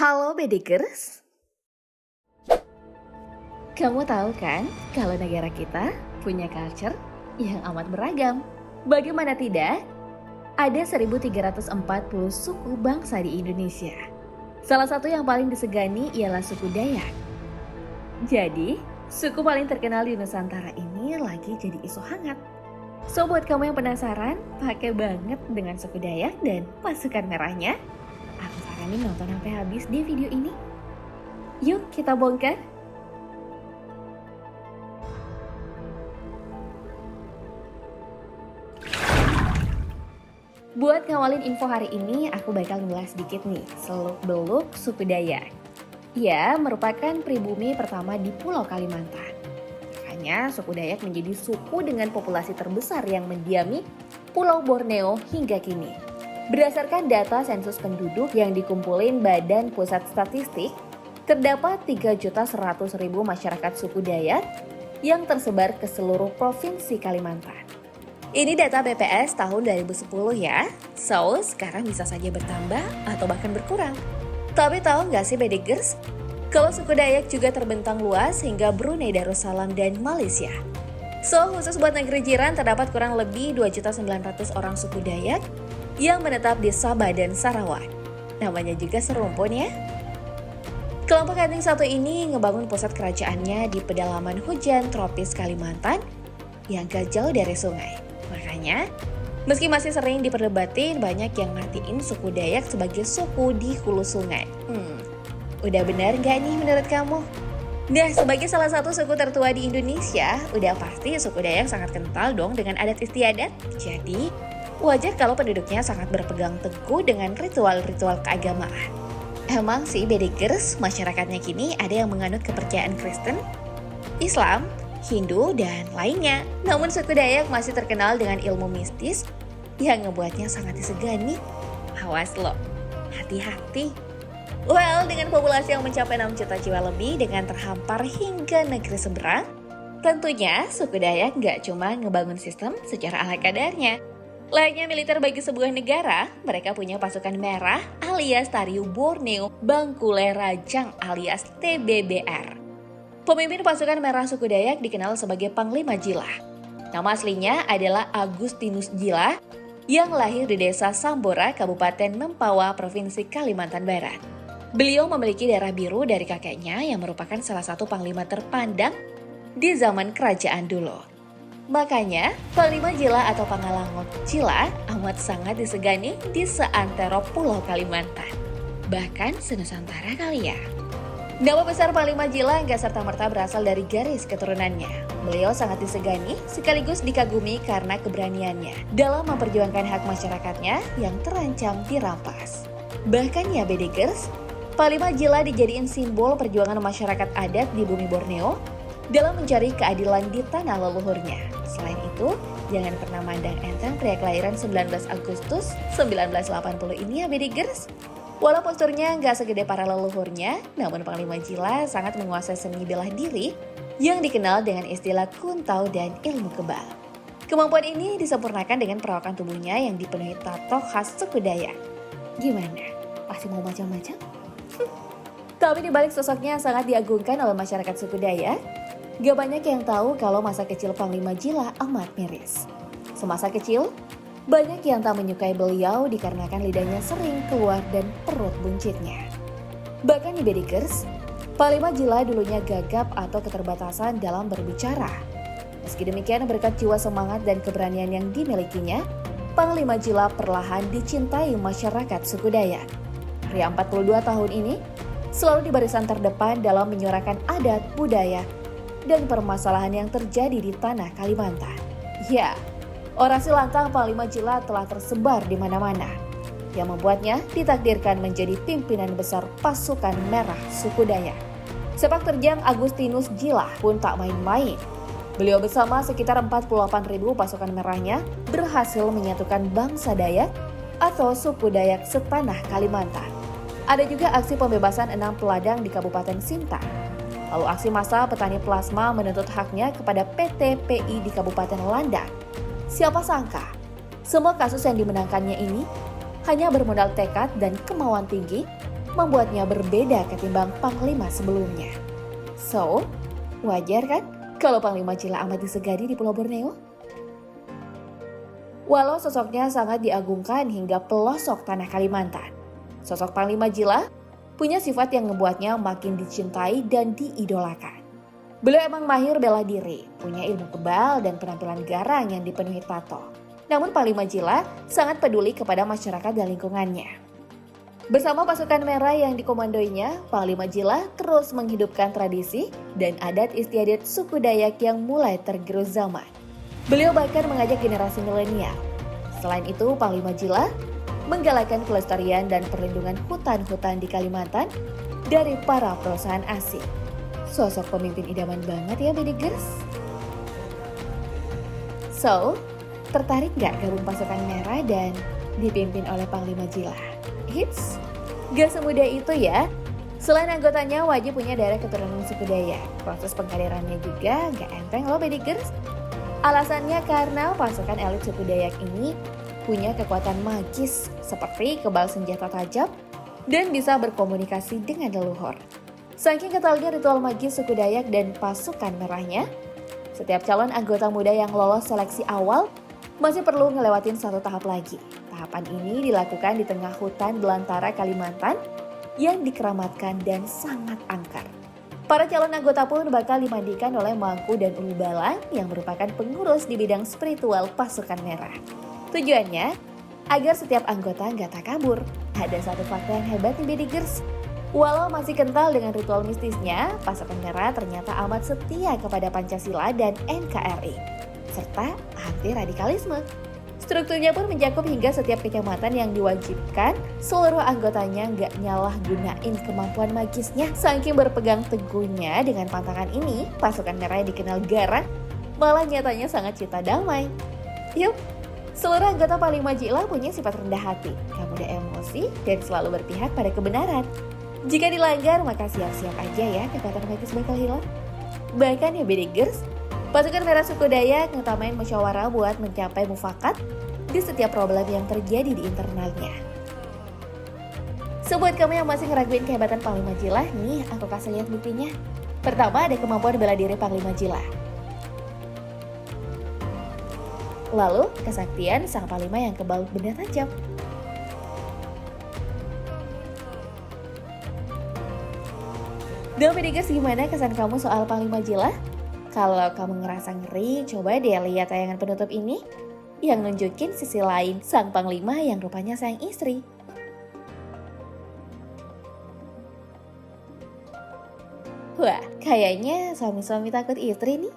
Halo Bedikers, kamu tahu kan kalau negara kita punya culture yang amat beragam. Bagaimana tidak? Ada 1340 suku bangsa di Indonesia. Salah satu yang paling disegani ialah suku Dayak. Jadi, suku paling terkenal di Nusantara ini lagi jadi isu hangat. So buat kamu yang penasaran, pakai banget dengan suku Dayak dan pasukan merahnya. Aku saranin nonton sampai habis di video ini. Yuk kita bongkar. Buat ngawalin info hari ini, aku bakal ngulas sedikit nih, seluk-beluk suku Dayak. Ia merupakan pribumi pertama di Pulau Kalimantan. Makanya suku Dayak menjadi suku dengan populasi terbesar yang mendiami Pulau Borneo hingga kini. Berdasarkan data sensus penduduk yang dikumpulin Badan Pusat Statistik, terdapat 3.100.000 masyarakat suku Dayak yang tersebar ke seluruh provinsi Kalimantan. Ini data BPS tahun 2010 ya, so sekarang bisa saja bertambah atau bahkan berkurang. Tapi tahu nggak sih Bedikers, kalau suku Dayak juga terbentang luas hingga Brunei Darussalam dan Malaysia. So khusus buat negeri jiran terdapat kurang lebih 2.900.000 orang suku Dayak yang menetap di Sabah dan Sarawak. Namanya juga serumpun ya. Kelompok etnis satu ini ngebangun pusat kerajaannya di pedalaman hujan tropis Kalimantan yang gak jauh dari sungai. Makanya, meski masih sering diperdebatin, banyak yang ngertiin suku Dayak sebagai suku di hulu sungai. Udah benar nggak nih menurut kamu? Nah, sebagai salah satu suku tertua di Indonesia, udah pasti suku Dayak sangat kental dong dengan adat istiadat. Jadi, wajar kalau penduduknya sangat berpegang teguh dengan ritual-ritual keagamaan. Emang sih Bedikers, masyarakatnya kini ada yang menganut kepercayaan Kristen, Islam, Hindu, dan lainnya. Namun suku Dayak masih terkenal dengan ilmu mistis yang ngebuatnya sangat disegani. Awas loh, hati-hati. Well, dengan populasi yang mencapai 6 juta jiwa lebih dengan terhampar hingga negeri seberang, tentunya suku Dayak nggak cuma ngebangun sistem secara ala kadarnya. Layaknya militer bagi sebuah negara, mereka punya pasukan merah alias Tariu Borneo Bangkulai Rajang alias TBBR. Pemimpin pasukan merah suku Dayak dikenal sebagai Panglima Jila. Nama aslinya adalah Agustinus Jila yang lahir di desa Sambora, Kabupaten Mempawah, Provinsi Kalimantan Barat. Beliau memiliki darah biru dari kakeknya yang merupakan salah satu panglima terpandang di zaman kerajaan dulu. Makanya, Panglima Jila atau Pangalangot Jila amat sangat disegani di seantero Pulau Kalimantan. Bahkan senusantara kali ya. Nama besar Panglima Jila nggak serta-merta berasal dari garis keturunannya. Beliau sangat disegani sekaligus dikagumi karena keberaniannya dalam memperjuangkan hak masyarakatnya yang terancam dirampas. Bahkan ya Bedikers, Panglima Jila dijadiin simbol perjuangan masyarakat adat di bumi Borneo dalam mencari keadilan di tanah leluhurnya. Selain itu, jangan pernah mandang enteng pria kelahiran 19 Agustus 1980 ini ya Bedikers. Walau posturnya nggak segede para leluhurnya, namun Panglima Jila sangat menguasai seni bela diri yang dikenal dengan istilah kuntau dan ilmu kebal. Kemampuan ini disempurnakan dengan perawakan tubuhnya yang dipenuhi tato khas suku Dayak. Gimana? Pasti mau macam-macam? Tapi dibalik sosoknya yang sangat diagungkan oleh masyarakat suku Dayak, gak banyak yang tahu kalau masa kecil Panglima Jila amat miris. Semasa kecil, banyak yang tak menyukai beliau dikarenakan lidahnya sering keluar dan perut buncitnya. Bahkan di Bedikers, Panglima Jila dulunya gagap atau keterbatasan dalam berbicara. Meski demikian berkat jiwa semangat dan keberanian yang dimilikinya, Panglima Jila perlahan dicintai masyarakat suku Dayak. Pria 42 tahun ini selalu di barisan terdepan dalam menyuarakan adat, budaya, dan permasalahan yang terjadi di tanah Kalimantan. Ya, orasi lantang Panglima Jila telah tersebar di mana-mana, yang membuatnya ditakdirkan menjadi pimpinan besar pasukan merah suku Dayak. Sepak terjang Agustinus Jila pun tak main-main. Beliau bersama sekitar 48.000 pasukan merahnya berhasil menyatukan bangsa Dayak atau suku Dayak setanah Kalimantan. Ada juga aksi pembebasan 6 peladang di Kabupaten Sintang. Lalu aksi massa petani plasma menuntut haknya kepada PT PI di Kabupaten Landak. Siapa sangka, semua kasus yang dimenangkannya ini hanya bermodal tekad dan kemauan tinggi membuatnya berbeda ketimbang panglima sebelumnya. So, wajar kan kalau Panglima Jila amat disegani di Pulau Borneo? Walau sosoknya sangat diagungkan hingga pelosok tanah Kalimantan, sosok Panglima Jila punya sifat yang membuatnya makin dicintai dan diidolakan. Beliau emang mahir bela diri, punya ilmu kebal dan penampilan garang yang dipenuhi tato. Namun Panglima Jila sangat peduli kepada masyarakat dan lingkungannya. Bersama pasukan merah yang dikomandoinya, Panglima Jila terus menghidupkan tradisi dan adat istiadat suku Dayak yang mulai tergerus zaman. Beliau bahkan mengajak generasi milenial. Selain itu, Panglima Jila menggalakkan kelestarian dan perlindungan hutan-hutan di Kalimantan dari para perusahaan asing. Sosok pemimpin idaman banget ya, Bedigers? So, tertarik gak gabung pasukan merah dan dipimpin oleh Panglima Jila? Hits, gak semudah itu ya. Selain anggotanya wajib punya darah keturunan suku Dayak, proses pengkaderannya juga gak enteng loh, Bedigers. Alasannya karena pasukan elit suku Dayak ini punya kekuatan magis seperti kebal senjata tajam dan bisa berkomunikasi dengan leluhur. Saking kentalnya ritual magis suku Dayak dan pasukan merahnya, setiap calon anggota muda yang lolos seleksi awal masih perlu ngelewatin satu tahap lagi. Tahapan ini dilakukan di tengah hutan belantara Kalimantan yang dikeramatkan dan sangat angker. Para calon anggota pun bakal dimandikan oleh Mangku dan Ulu Balang yang merupakan pengurus di bidang spiritual pasukan merah. Tujuannya agar setiap anggota nggak takabur. Ada satu fakta yang hebat nih, Bedigers. Walau masih kental dengan ritual mistisnya, pasukan merah ternyata amat setia kepada Pancasila dan NKRI, serta anti radikalisme. Strukturnya pun mencakup hingga setiap kecamatan yang diwajibkan seluruh anggotanya nggak nyalah gunain kemampuan magisnya. Saking berpegang teguhnya dengan pantangan ini, pasukan merah yang dikenal garang malah nyatanya sangat cinta damai. Yup, seluruh anggota Panglima Jila punya sifat rendah hati, gak mudah emosi, dan selalu berpihak pada kebenaran. Jika dilanggar, maka siap-siap aja ya kekuatan magis bakal hilang. Bahkan ya, Bedigers, pasukan merah suku Dayak ngutamain musyawarah buat mencapai mufakat di setiap problem yang terjadi di internalnya. So, buat kamu yang masih ngeraguin kehebatan Panglima Jila, nih aku kasih lihat buktinya. Pertama, ada kemampuan bela diri Panglima Jila. Lalu, kesaktian sang Panglima yang kebal benda tajam. Bedigers, gimana kesan kamu soal Panglima Jila? Kalau kamu ngerasa ngeri, coba deh lihat tayangan penutup ini yang nunjukin sisi lain sang Panglima yang rupanya sayang istri. Wah, kayaknya suami-suami takut istri nih.